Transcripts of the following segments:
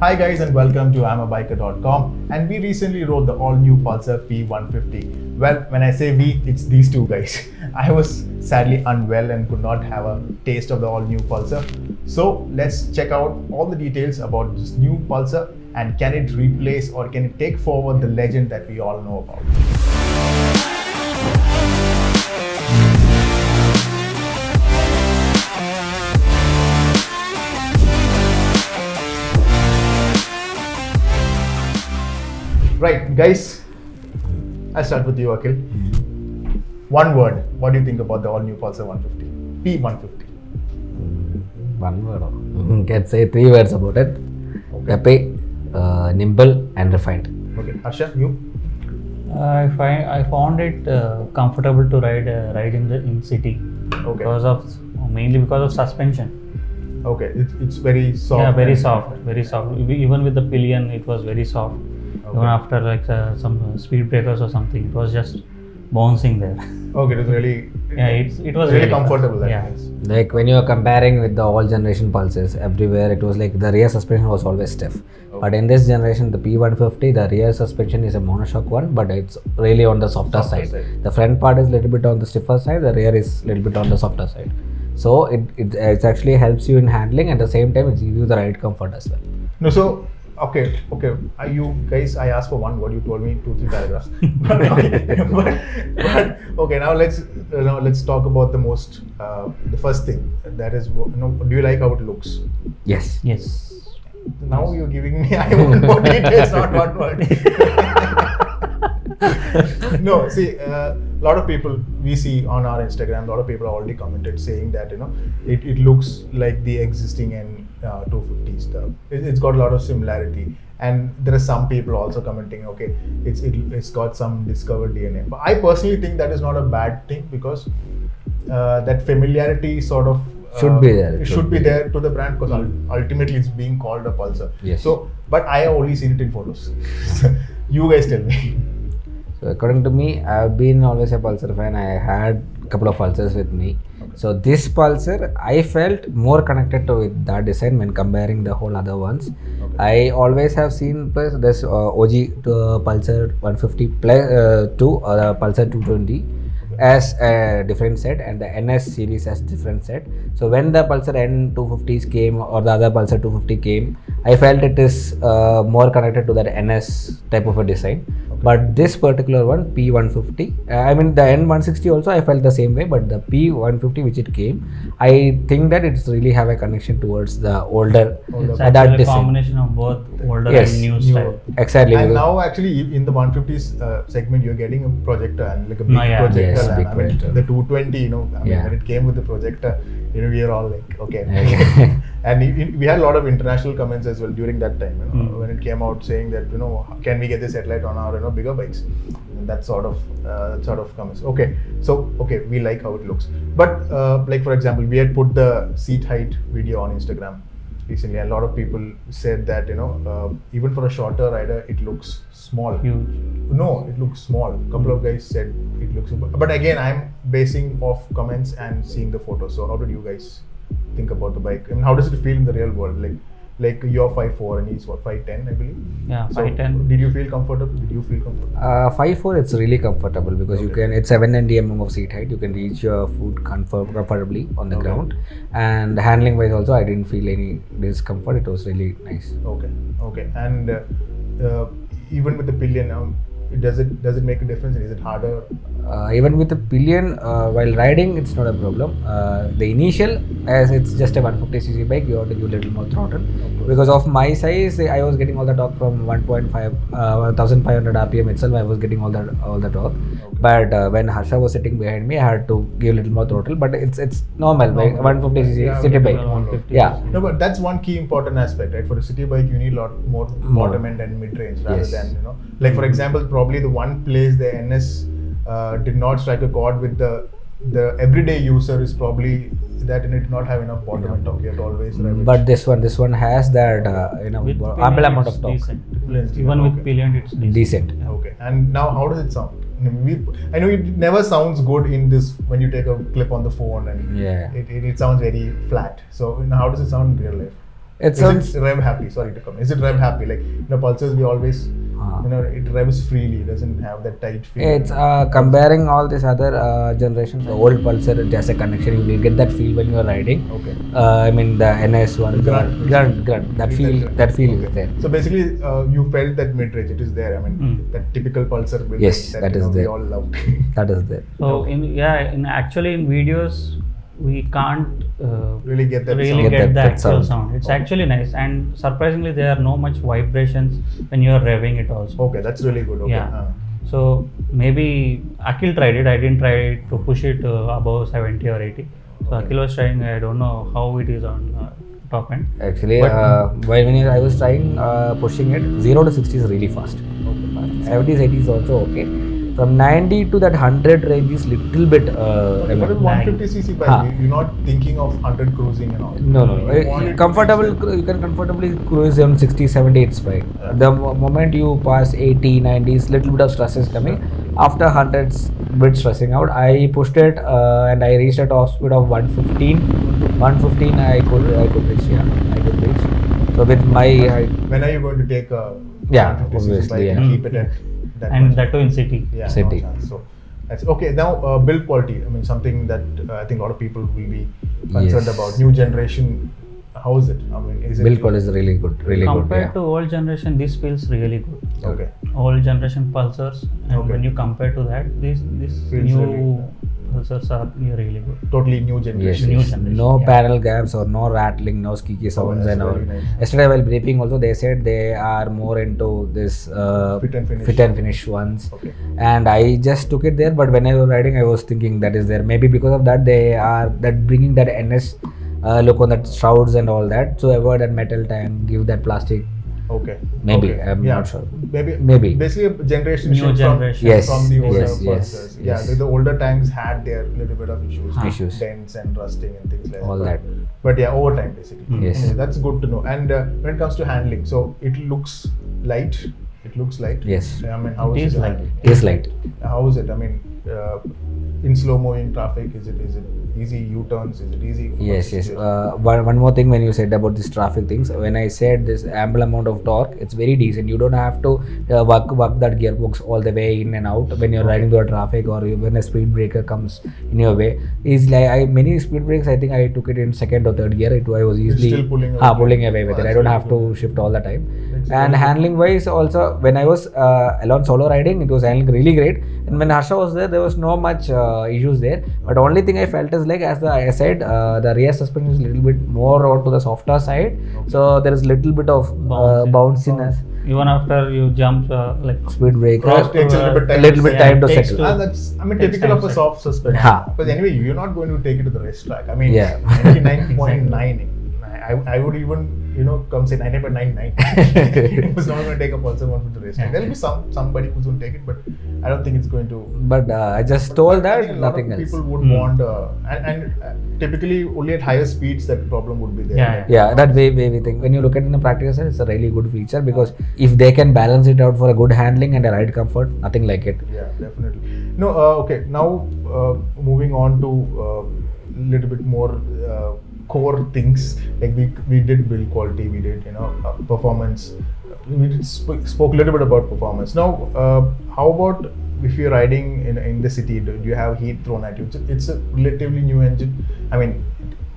Hi guys and welcome to IAMABIKER.com, and we recently rode the all-new Pulsar P150. Well, when I say we, it's these two guys. I was sadly unwell and could not have a taste of the all-new Pulsar. So let's check out all the details about this new Pulsar, and can it replace or can it take forward the legend that we all know about. Right, guys, I'll start with you, Akhil. One word, what do you think about the all-new Pulsar 150? P150. One word. You can say 3 words about it. Okay. Peppy, nimble and refined. Okay, Harsha, you? I found it comfortable to ride in city. Okay. Mainly because of suspension. Okay, it's very soft. Yeah, very and- soft, very soft. Even with the pillion, it was very soft. Okay. Even after some speed breakers or something, it was just bouncing there. Okay, it was really. Yeah, it was really really comfortable. That yeah. means. Like when you are comparing with the old generation pulses, everywhere it was like the rear suspension was always stiff. But in this generation, the P150, the rear suspension is a monoshock one, but it's really on the softer side. The front part is a little bit on the stiffer side, the rear is a little bit on the softer side. So it actually helps you in handling, at the same time it gives you the ride comfort as well. No, so okay. You guys, I asked for one word. You told me 2-3 paragraphs. but okay, now let's talk about the first thing. That is, do you like how it looks? Yes. Yes. Now you're giving me. I want more details, not one word. No, see, a lot of people we see on our Instagram, a lot of people have already commented saying that it looks like the existing N250 stuff. It's got a lot of similarity, and there are some people also commenting, okay, it's got some discovered DNA. But I personally think that is not a bad thing, because that familiarity sort of Should be there. It should be there to the brand, because ultimately it's being called a Pulsar. Yes. So, but I have only seen it in photos. You guys tell me. So according to me, I've been always a Pulsar fan. I had a couple of Pulsars with me. Okay. So this Pulsar, I felt more connected to with that design when comparing the whole other ones. Okay. I always have seen plus this OG Pulsar 150 plus Pulsar 220 as a different set, and the NS series as different set. So when the Pulsar N250s came, or the other Pulsar 250 came, I felt it is more connected to that NS type of a design. But this particular one, P150, I mean the N160 also I felt the same way, but the P150 which it came, I think that it's really have a connection towards the older It's that actually a design. combination of both older Yes. and new New. style. Exactly. And because- now, actually, in the 150s segment, you're getting a projector, and like a big Oh, yeah. projector. Yes, and big I mean, projector. the 220, Yeah. when it came with the projector, we are all like, okay. Okay. And we had a lot of international comments as well during that time, when it came out, saying that, can we get this headlight on our bigger bikes? And that sort of comments. Okay, so we like how it looks, but like for example, we had put the seat height video on Instagram recently, and a lot of people said that even for a shorter rider, it looks small. Huge. No, it looks small. A couple of guys said it looks, but again, I'm basing off comments and seeing the photos. So how did you guys think about the bike? I mean, how does it feel in the real world? Like you're 5'4" and he's what, 5'10", I believe. Yeah, So 5'10". did you feel comfortable? 5'4", it's really comfortable because you Okay. can, it's 790 mm of seat height. You can reach your foot comfortably on the Okay. ground, and handling wise also, I didn't feel any discomfort. It was really nice. Okay. And even with the pillion, does it make a difference? Is it harder? Even with the pillion, while riding, it's not a problem. The initial, as it's just a 150cc bike, you have to give a little more throttle. Because of my size, I was getting all the torque from 1.5, 1500 RPM itself. I was getting all the torque. Okay. But when Harsha was sitting behind me, I had to give a little more throttle. But it's normal, like 150cc Yeah, city bike. 150. Yeah. No, but that's one key important aspect, right? For a city bike, you need a lot more bottom end and mid range, rather Yes. than like for example, probably the one place the NS did not strike a chord with the everyday user is probably that it did not have enough bottom end torque. You have to always rev it. But this one has that With ample pillion, amount it's of torque. decent. Even with Okay. pillion, it's decent. Decent. Okay, and now how does it sound? I know it never sounds good in this when you take a clip on the phone, and Yeah. it sounds very flat. So how does it sound in real life? It Is sounds. it rev happy? Sorry to come. Is it rev happy? Like Pulsars, we always it revs freely. It doesn't have that tight feel. It's comparing all these other generations. The old Pulsar, it has a connection. You will get that feel when you are riding. Okay. I mean the NS one, Grunt. grunt. That feel is there. So basically, you felt that mid-range. It is there. I mean, that typical Pulsar mid-range Yes, that, that is we there. all loved. That is there. So actually in videos we can't Really get that really sound. get the that actual sound. sound. It's actually nice, and surprisingly there are no much vibrations when you are revving it also. Okay, that's really good. Okay. Yeah. So maybe Akhil tried it. I didn't try it to push it above 70 or 80. So Okay. Akhil was trying. I don't know how it is on top end. Actually, But- I was trying pushing it, 0 to 60 is really fast. Okay. 70s, 80s also okay. From 90 to that 100 range is little bit. I What is mean, 150cc bike? Huh. You're not thinking of 100 cruising and all. no. You want it to Comfortable. reach that. You can comfortably cruise on 60, 70. It's fine. The moment you pass 80, 90s, little bit of stress is coming. After 100s, bit stressing out. I pushed it and I reached a top speed of 115. 115 I could reach. Yeah, I could reach. So with my height, When are you going to take a Yeah, 150cc obviously, bike yeah. and keep it at that And much? that too in city. Yeah, City. no chance. So that's okay. Now build quality. I mean, something that I think a lot of people will be concerned Yes. about. New generation. How is it? I mean, is it build quality is really good. Really good. Compared Yeah. to old generation, this feels really good. Okay. Old generation Pulsars, and Okay. when you compare to that, this Feels new really- Pulsars are really good. Totally new Yes, generation. New yes. generation, No yeah. panel gaps or no rattling, no squeaky sounds that's and all. very nice. Yesterday while briefing also they said they are more into this Fit and finish. ones. Okay. And I just took it there, but when I was riding, I was thinking that is there. Maybe because of that they are that bringing that NS look on that shrouds and all that. So avoid that metal tank, give that plastic. Okay. Maybe, Okay. I'm Yeah. not sure. Maybe. Basically, a generation New shift generation. Yes, from the older yes, yes, Pulsars. yes. Yeah, the older tanks had their little bit of issues, Issues. dents and rusting and things like All that. that. But yeah, over time basically. Yes. Yeah, that's good to know. And when it comes to handling, so it looks light. It looks light. Yes. I mean, how It is is it? light. It is light. How is it? I mean, in slow moving traffic, is it easy U-turns? Is it easy? Yes, yes. One more thing when you said about this traffic things, when I said this ample amount of torque, it's very decent. You don't have to work that gearbox all the way in and out when you're riding through a traffic or when a speed breaker comes in your way. It's like many speed breaks. I think I took it in second or third gear. I was easily still pulling away. pulling away with Oh, it. I that's don't really have to shift all the time. That's And really handling wise also, when I was alone solo riding, it was handling really great. And when Harsha was there was no much issues there. But only thing I felt is like as I said, the rear suspension is a little bit more onto the softer side. So there is little bit of bounciness. Even after you jump, like Speed breaker. Cross takes a little bit time. a little bit time to takes settle. And that's, I mean, Takes typical time of a to soft suspension. Ha. But anyway, you're not going to take it to the racetrack. I mean, Yeah. 99.9. I would even, come say 99.99. Who's not going to take a Pulsar 150 to the racetrack? Yeah. There'll be somebody who's going to take it, but I don't think it's going to. But I just But told I think that a lot nothing of else. people would want, and typically only at higher speeds that problem would be there. Yeah, Yeah, that way we think. When you look at it in the practical side, it's a really good feature because if they can balance it out for a good handling and a ride comfort, nothing like it. Yeah, definitely. No, okay. Now moving on to little bit more core things. Like we did build quality, we did performance. We did spoke a little bit about performance. Now, how about if you're riding in the city? Do you have heat thrown at you? It's a relatively new engine. I mean,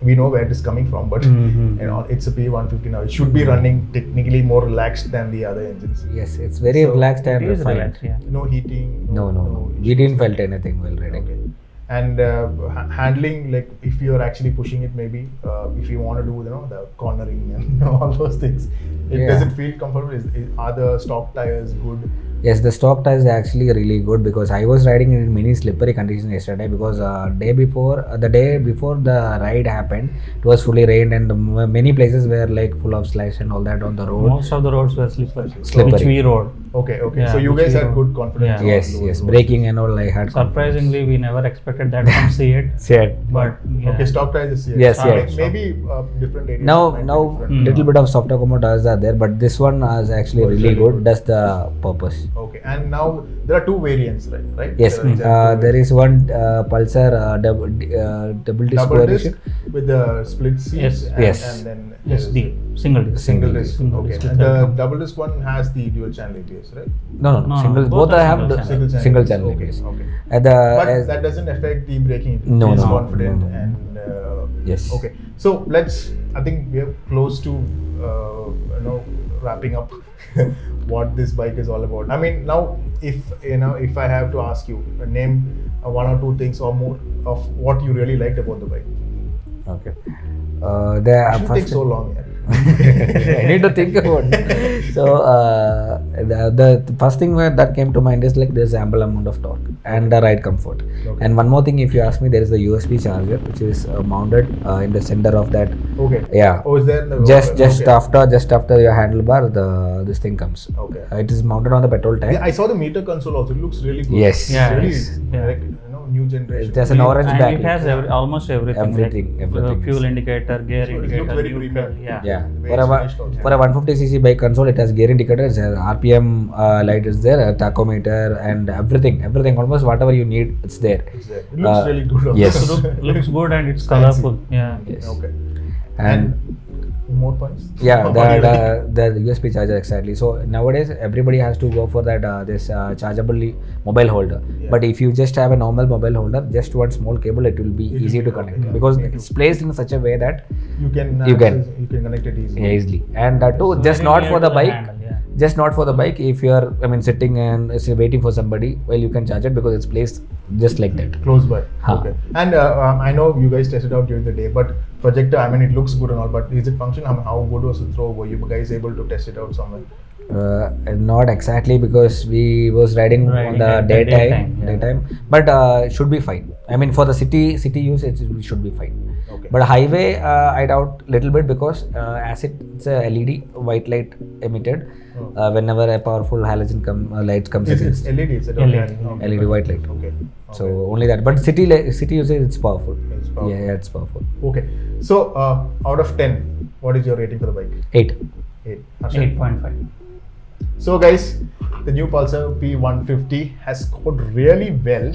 we know where it is coming from, but it's a P150 now. It should be running technically more relaxed than the other engines. Yes, it's very So, relaxed and it is refined. relaxed, yeah. No heating. No. We issues. didn't felt anything while riding. Okay. And handling, like if you're actually pushing it, maybe if you want to do the cornering and all those things, does it feel comfortable? Are the stock tires good? Yes, the stock tires are actually really good because I was riding in many slippery conditions yesterday because the day before the ride happened, it was fully rained and many places were like full of slush and all that on the road. most of the roads were slippery, Slippery. which we rode. Okay. Yeah, So you which guys we had rode. good confidence. Yeah. on Yes, those yes, roads. braking and all I had. Surprisingly, we never expected that from Seat. Said. But yeah. Okay, stock tires is Yes, Ah, yes. Maybe different areas. Now might be different. little bit of soft combo tires are there, but this one is actually Oh, it's really really good. good. That's the purpose. Okay, and now there are two variants, right? Yes, there is one Pulsar double disc double disc variation. with the split seats. Yes. And, Yes. and then there is SD. single disc. Single disc. Single Okay. disc And with the welcome. double disc one has the dual channel ABS, right? No, No, single. both Both are have single channel. single ABS. channel Okay. ABS. Okay. At the But as- that doesn't affect the braking. No, Feels no, confident no, no. and Yes. Okay. So I think we are close to wrapping up what this bike is all about. I mean, now if I have to ask you, name one or two things or more of what you really liked about the bike. Okay. There It are shouldn't take first. so long. Yeah. I need to think about it. So the first thing that came to mind is like there's ample amount of torque and the ride comfort. Okay. And one more thing, if you ask me, there is a USB charger which is mounted in the center of that. Okay. Yeah. Oh, is there? In the Just okay. after your handlebar, this thing comes. Okay. It is mounted on the petrol tank. Yeah, I saw the meter console also. It looks really good. Yes. Yeah, Really, yes. Yeah. like new generation. There's an orange And backlight. it has almost everything. Everything, like, everything fuel is- indicator, gear So it looks indicator, very neutral. premium. Yeah. Yeah, The way for it's a finished also. for a 150cc bike console, it has gear indicators, has RPM light is there, a tachometer, and everything. Almost whatever you need, it's there. It's there. It looks really good. also. yes. Looks good and it's Fancy. colorful. Yeah. Yes. Okay. And more points? yeah, What do you like? the USB charger exactly. So nowadays everybody has to go for that this chargeable mobile holder. Yeah. But if you just have a normal mobile holder, just one small cable, it will be It will easy be to okay, connect yeah. because Me too. it's placed in such a way that You can You can. connect it easily. easily. And too, So just very not near for to the bike. handle, yeah. Just not for the bike. If you are, sitting and waiting for somebody, well, you can charge it because it's placed just like that. Close by. Huh. Okay. And I know you guys tested out during the day, but projector, I mean, it looks good and all, but is it function? How good was the throw? Were you guys able to test it out somewhere? Not exactly because we was riding on Riding the at the daytime, daytime, but should be fine. I mean, for the city use, it should be fine. Okay. But highway, I doubt little bit because as it's a LED white light emitted, Oh. whenever a powerful halogen light comes in, It's LED, is it? LED. Okay. Okay. LED white light. Okay. So Okay. only that. But city usage, it's powerful. It's powerful. Yeah, it's powerful. Okay. So out of 10, what is your rating for the bike? 8. 8. Harshan? 8.5. So guys, the new Pulsar P150 has scored really well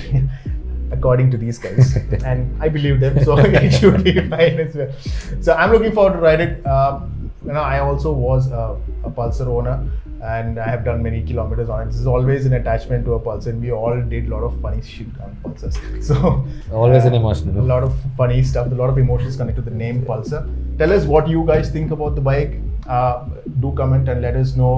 according to these guys, and I believe them, so it should be fine as well. So I'm looking forward to ride it. I also was a Pulsar owner, and I have done many kilometers on it. This is always an attachment to a Pulsar, and we all did a lot of funny shit on Pulsars. So Always an emotional. a lot of funny stuff, a lot of emotions connected to the name Pulsar. Tell us what you guys think about the bike. Do comment and let us know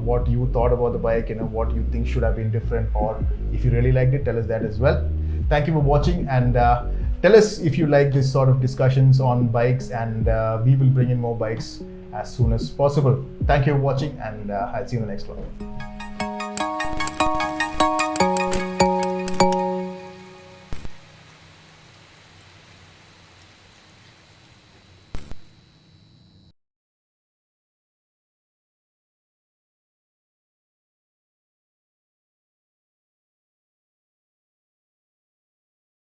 what you thought about the bike, what you think should have been different, or if you really liked it, tell us that as well. Thank you for watching, and tell us if you like this sort of discussions on bikes, and we will bring in more bikes as soon as possible. Thank you for watching, and I'll see you in the next one.